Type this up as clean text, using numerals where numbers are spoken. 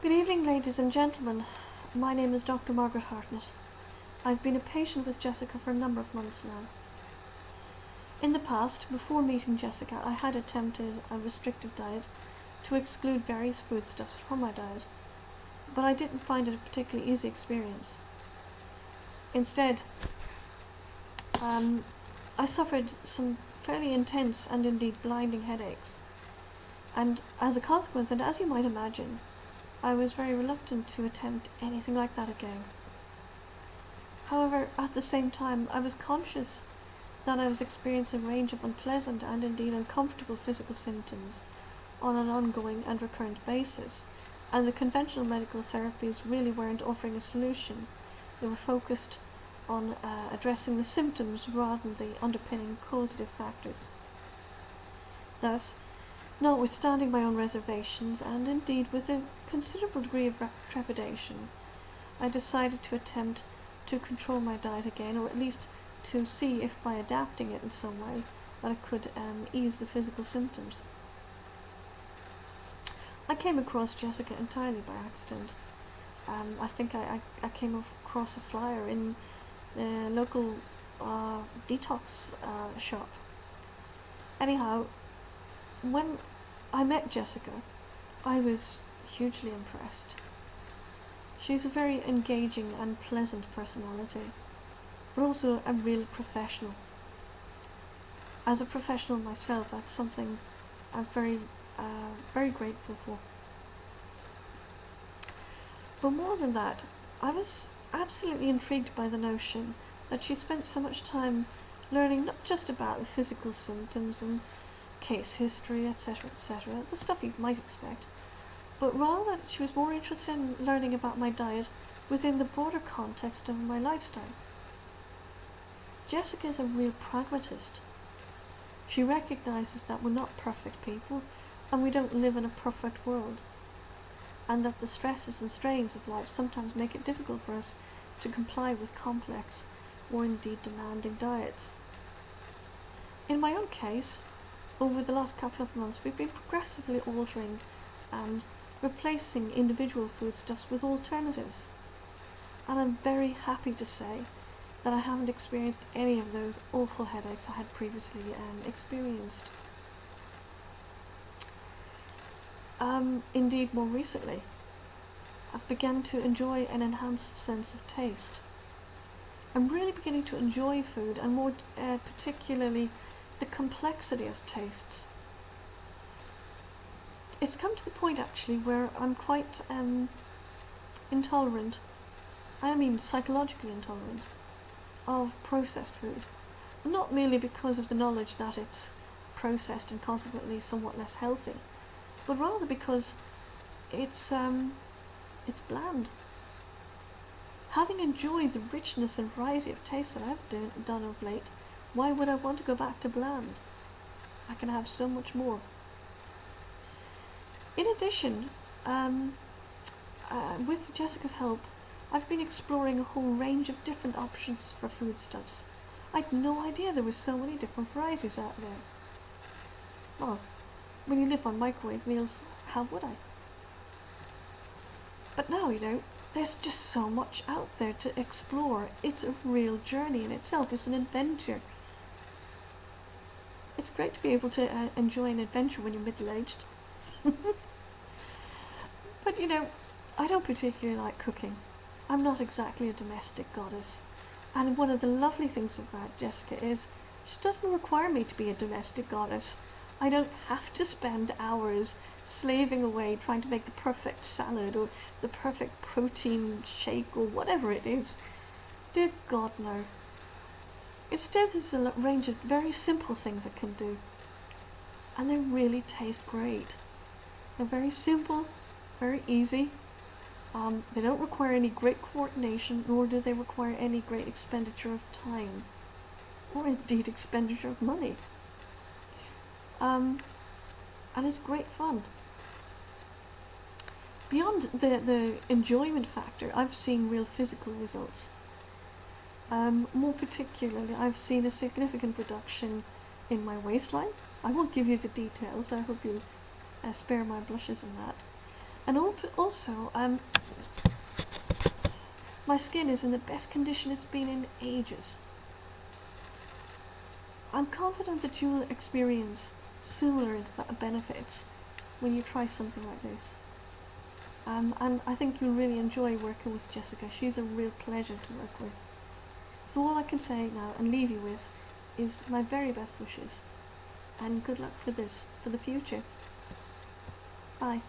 Good evening, ladies and gentlemen. My name is Dr. Margaret Hartnett. I've been a patient with Jessica for a number of months now. In the past, before meeting Jessica, I had attempted a restrictive diet to exclude various foodstuffs from my diet, but I didn't find it a particularly easy experience. Instead, I suffered some fairly intense and indeed blinding headaches, and as a consequence, and as you might imagine, I was very reluctant to attempt anything like that again. However, at the same time, I was conscious that I was experiencing a range of unpleasant and indeed uncomfortable physical symptoms on an ongoing and recurrent basis, and the conventional medical therapies really weren't offering a solution. They were focused on addressing the symptoms rather than the underpinning causative factors. Thus, notwithstanding my own reservations, and indeed with a considerable degree of trepidation, I decided to attempt to control my diet again, or at least to see if by adapting it in some way that I could ease the physical symptoms. I came across Jessica entirely by accident. I think I came across a flyer in the local detox shop. Anyhow, when I met Jessica, I was hugely impressed. She's a very engaging and pleasant personality, but also a real professional. As a professional myself, that's something I'm very grateful for. But more than that, I was absolutely intrigued by the notion that she spent so much time learning not just about the physical symptoms and case history, etc., the stuff you might expect, but rather that she was more interested in learning about my diet within the broader context of my lifestyle. Jessica is a real pragmatist. She recognizes that we're not perfect people and we don't live in a perfect world, and that the stresses and strains of life sometimes make it difficult for us to comply with complex or indeed demanding diets. In my own case, over the last couple of months, we've been progressively altering and replacing individual foodstuffs with alternatives. And I'm very happy to say that I haven't experienced any of those awful headaches I had previously experienced. Indeed, more recently, I've begun to enjoy an enhanced sense of taste. I'm really beginning to enjoy food, and more particularly the complexity of tastes. It's come to the point actually where I'm quite intolerant, I mean psychologically intolerant, of processed food. Not merely because of the knowledge that it's processed and consequently somewhat less healthy, but rather because it's bland. Having enjoyed the richness and variety of tastes that I've done of late, why would I want to go back to bland? I can have so much more. In addition, with Jessica's help, I've been exploring a whole range of different options for foodstuffs. I had no idea there were so many different varieties out there. Well, when you live on microwave meals, how would I? But now, there's just so much out there to explore. It's a real journey in itself. It's an adventure. It's great to be able to enjoy an adventure when you're middle-aged. But I don't particularly like cooking. I'm not exactly a domestic goddess. And one of the lovely things about Jessica is she doesn't require me to be a domestic goddess. I don't have to spend hours slaving away trying to make the perfect salad or the perfect protein shake or whatever it is. Dear God, no. Instead, there's a range of very simple things I can do, and they really taste great. They're very simple, very easy. They don't require any great coordination, nor do they require any great expenditure of time, or indeed expenditure of money. And it's great fun. Beyond the enjoyment factor, I've seen real physical results. More particularly, I've seen a significant reduction in my waistline. I won't give you the details, I hope you'll spare my blushes in that. And also, my skin is in the best condition it's been in ages. I'm confident that you'll experience similar benefits when you try something like this. And I think you'll really enjoy working with Jessica. She's a real pleasure to work with. So all I can say now and leave you with is my very best wishes and good luck for the future. Bye.